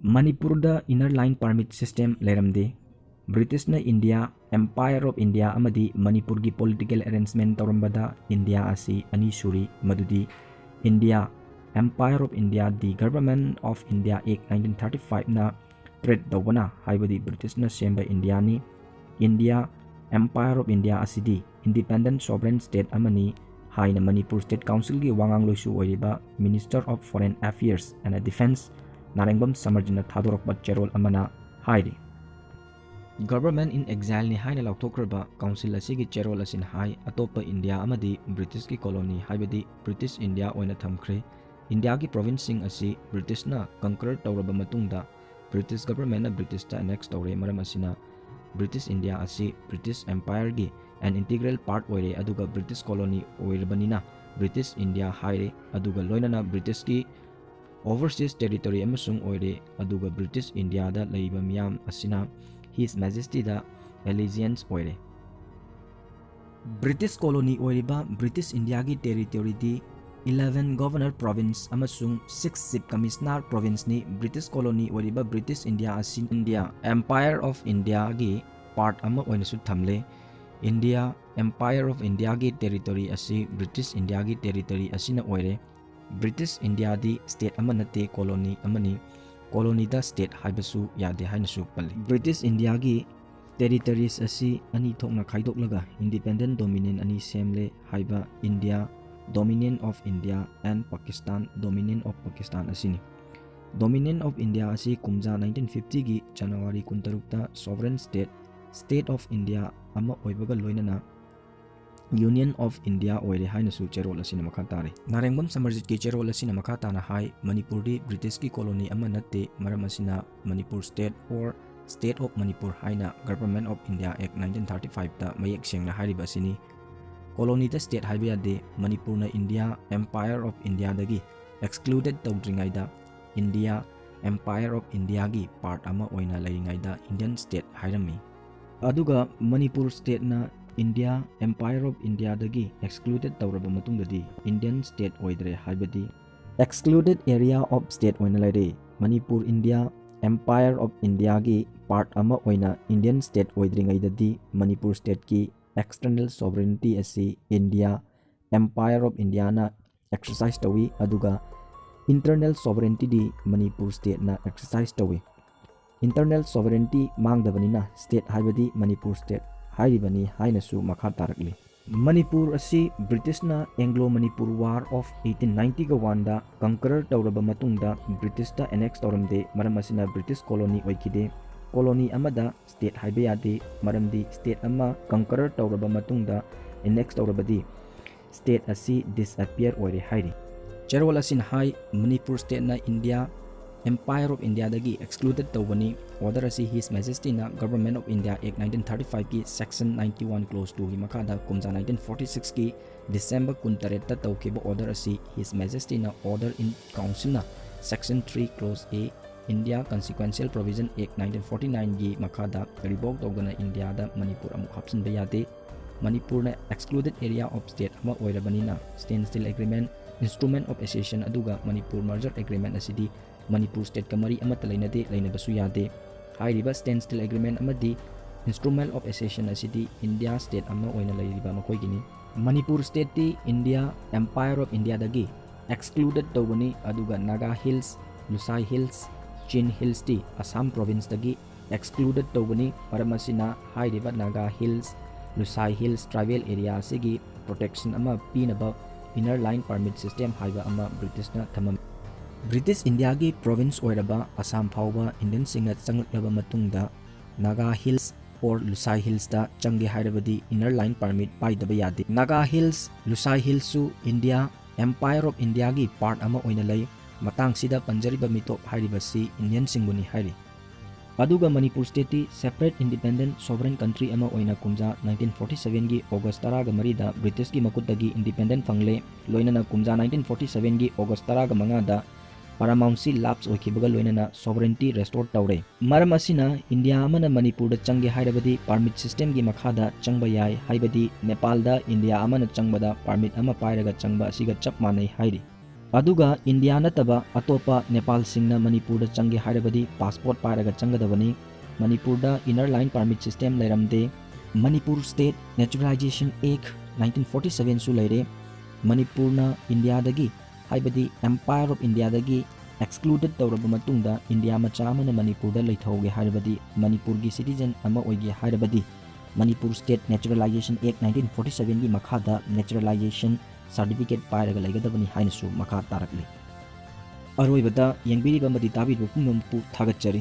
Manipurda inner line permit system Leiramde. British na India Empire of India amadi Manipur gi political arrangement torambada India asi ani suri madudi India Empire of India the Government of India Act 1935 na threat dawana haibadi British na semba India ni India Empire of India asidi independent sovereign state amani haina Manipur State Council gi wangang loisu oiriba Minister of Foreign Affairs and Defense Narengbam Samarjit na thadorokba cherol amana haidi Government in exile ni haina lauthokraba council asigi cherol asin hai atoppa India amadi British ki colony haibadi British India oina thamkhre India ki province sing asi British na conquer tawraba matungda British government na British ta annex tawre maram asina British India asi British Empire gi an integral part oire aduga British colony oirbanina British India haire aduga loinana British ki overseas territory amasung oire aduga British India da leiba miyam asina His Majesty da allegiance oire British colony oiriba British India gi territory di 11 governor province amasung 6 chief commissioner province ni British colony oiriba British India asin India Empire of India gi part ama oina su thamle India Empire of India gi territory asi British India gi territory asina oire British India di state ama nate colony amani colony da state haibasu yade haina su pali British India gi territories asi ani thokna khaidoklaga independent dominion ani semle haiba India Dominion of India and Pakistan Dominion of Pakistan asini Dominion of India asi kumja 1950 gi January 16 ta sovereign state of India ama oibaga loinana Union of India oire haina su cherol asina makha tare Narengbam Samarjit ki cherol asina makha tana hai Manipur di British ki colony ama natte maram asina Manipur state or State of Manipur haina Government of India Act 1935 ta mayek sengna hariba asini colony da state haiba de Manipur na India Empire of India dagi excluded tawdringai da India Empire of India gi part ama oina lairingai da Indian state hairami aduga Manipur state na India Empire of India dagi excluded tawraba matungdadi Indian state oidre haibadi excluded area of state oina laire Manipur India Empire of India gi part ama oina Indian state oidringai dadi Manipur state ki external sovereignty asi India Empire of India na exercise tawi aduga internal sovereignty di Manipur state na exercise tawi internal sovereignty mangdabanina state haibadi Manipur state hairibani hainasu makha tarakli Manipur asi British na Anglo-Manipur War of 1890 ga wanda conquer tawraba matungda British ta annex tawramde maram asina British colony oikide colony amada state haibe yade maramdi state ama conquer tawraba matungda annex tawrabadi state asi disappear oire hairi cherol asin hai Manipur state na India Empire of India dagi excluded tawbani order asi His Majesty na Government of India Act 1935 ki section 91 clause 2 gi makada kumja 1946 ki December 18 ta tawkiba order asi His Majesty na order in council na section 3 clause A India Consequential Provision Act 1949 gi makada revoke tawgana India da Manipur amuk hapsin bayade Manipur na excluded area of state ama oirabani na standstill agreement instrument of accession aduga Manipur merger agreement asidi Manipur state kamari amata lainade lainabasu yade hairiba standstill agreement amadi instrument of accession asidi India state ama oina lairiba makoi gini Manipur state ti India Empire of India dagi excluded tawbani aduga Naga Hills Lusai Hills Chin Hills ti Assam province dagi excluded tawbani paramasina hairiba Naga Hills Lusai Hills tribal area asigi protection ama pinaba inner line permit system haiba ama British na thamam British India gi province oiraba Assam phauba Indian singna changlaba matungda Naga Hills or Lusai Hills da changi hairabadi inner line permit paidaba yade Naga Hills Lusai Hills su India Empire of India gi part ama oina lai matang sida panjariba mitop hairibasi Indian singbuni hairi aduga Manipur state separate independent sovereign country ama oina kumja 1947 gi August 13 da British gi makutagi independent fangle loinana kumja 1947 gi August 15 da paramountcy lapse oikibaga loinana sovereignty restore tawre maram asina India amana Manipur da change hairabadi permit system gi makhada changba yai haibadi Nepal da India amana changbada permit ama pairaga changba asiga chap manai hairi अदुगा India नतबा अतोपा नेपाल सिंगना मणिपुरदा चंगे हाइरबदी passport पारगा चंगदबनी मणिपुरदा इनर लाइन परमिट सिस्टम लेरमदे मणिपुर स्टेट नेचुरलाइजेशन एक्ट 1947 सु लेरे मणिपुरना इंडिया दगी हाइबदी एम्पायर ऑफ इंडिया दगी एक्सक्लूडेड तौरब मतुंगदा इंडिया मचा अमना मणिपुरदा लेथौगे हाइरबदी मणिपुर की सिटीजन अमा ओइगे हाइरबदी मणिपुर स्टेट नेचुरलाइजेशन एक्ट 1947 की मखादा नेचुरलाइजेशन सर्टिफिकेट पाइरगा लेगदबनी हाइनसु मखा तारकले अरोइबदा यंगबिरिबा मदि ताबिबु पुंगमपु थागतचरी।